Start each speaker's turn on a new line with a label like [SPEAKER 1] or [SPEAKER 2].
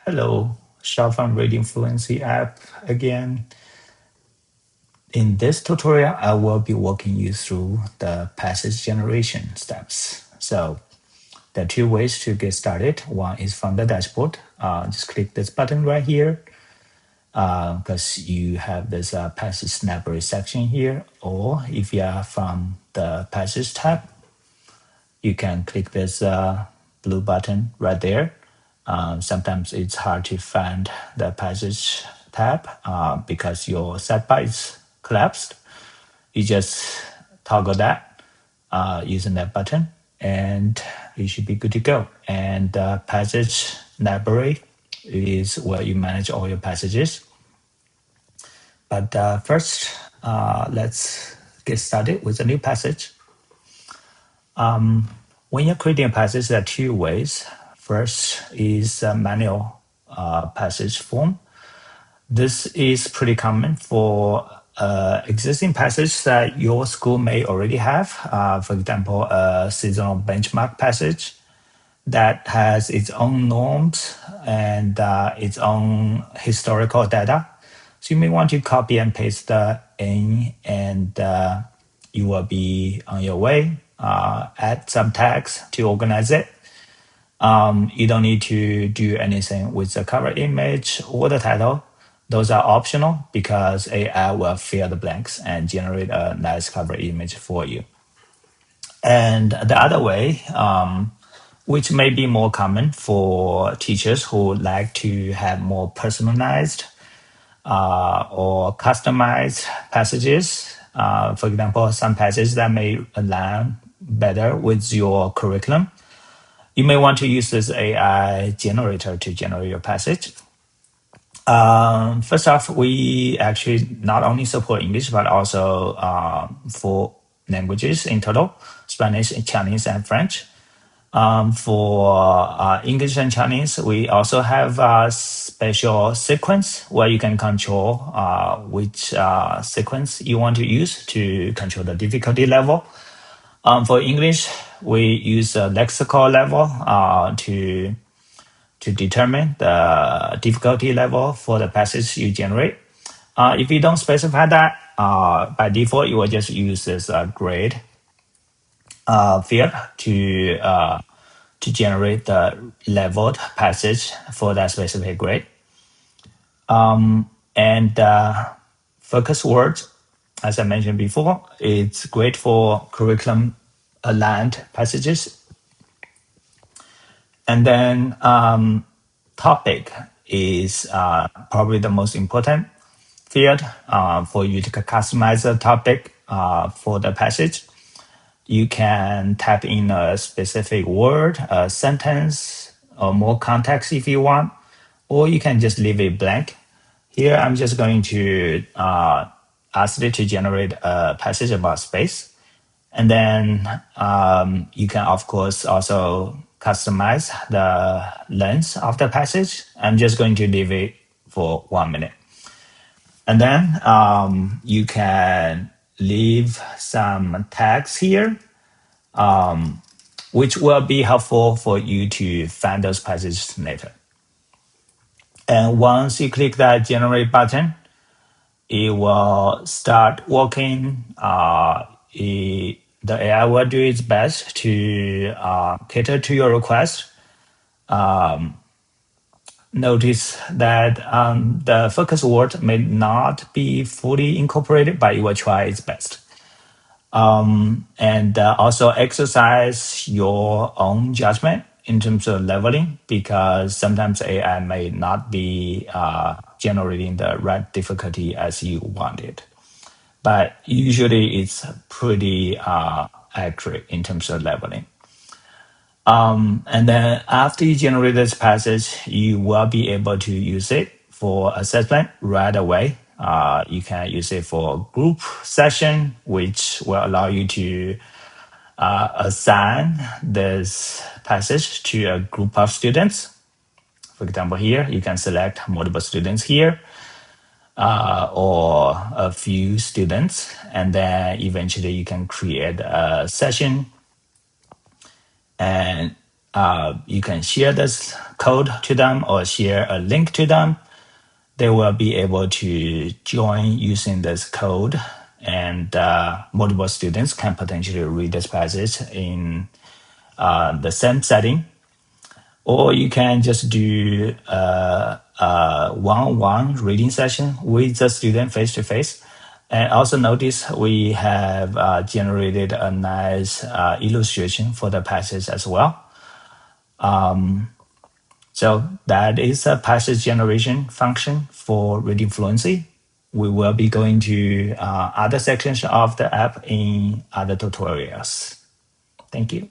[SPEAKER 1] Hello, Shah from ReadingFluency app again. In this tutorial, I will be walking you through the passage generation steps. So there are two ways to get started. One is from the dashboard. Just click this button right here because you have this passage library section here. Or if you are from the passage tab, you can click this blue button right there. Sometimes it's hard to find the passage tab because your sidebar is collapsed. You just toggle that using that button and you should be good to go. And passage library is where you manage all your passages. But first, let's get started with a new passage. When you're creating a passage, there are two ways. First is a manual passage form. This is pretty common for existing passage that your school may already have. For example, a seasonal benchmark passage that has its own norms and its own historical data. So you may want to copy and paste that in, and you will be on your way. Add some tags to organize it. You don't need to do anything with the cover image or the title. Those are optional because AI will fill the blanks and generate a nice cover image for you. And the other way, which may be more common for teachers who like to have more personalized or customized passages. For example, some passages that may align better with your curriculum. You may want to use this AI generator to generate your passage. First off, we actually not only support English, but also 4 languages in total, Spanish, Chinese, and French. For English and Chinese, we also have a special sequence where you can control which sequence you want to use to control the difficulty level. For English, we use a lexical level to determine the difficulty level for the passage you generate. If you don't specify that, by default, you will just use this grade field to generate the leveled passage for that specific grade. And focus words, as I mentioned before, it's great for curriculum aligned passages. And then topic is probably the most important field for you to customize the topic for the passage. You can type in a specific word, a sentence, or more context if you want, or you can just leave it blank. Here, I'm just going to ask it to generate a passage about space. And then you can, of course, also customize the length of the passage. I'm just going to leave it for 1 minute. And then you can leave some tags here, which will be helpful for you to find those passages later. And once you click that generate button, it will start working. The AI will do its best to cater to your request. Notice that the focus word may not be fully incorporated, but it will try its best. And also exercise your own judgment in terms of leveling, because sometimes AI may not be generating the right difficulty as you wanted. But usually it's pretty accurate in terms of leveling. And then after you generate this passage, you will be able to use it for assessment right away. You can use it for group session, which will allow you to assign this passage to a group of students. For example, here, you can select multiple students here or a few students, and then eventually you can create a session. And You can share this code to them or share a link to them. They will be able to join using this code, and multiple students can potentially read this passage in the same setting. Or you can just do a one-on-one reading session with the student face-to-face. And also notice we have generated a nice illustration for the passage as well. So that is a passage generation function for reading fluency. We will be going to other sections of the app in other tutorials. Thank you.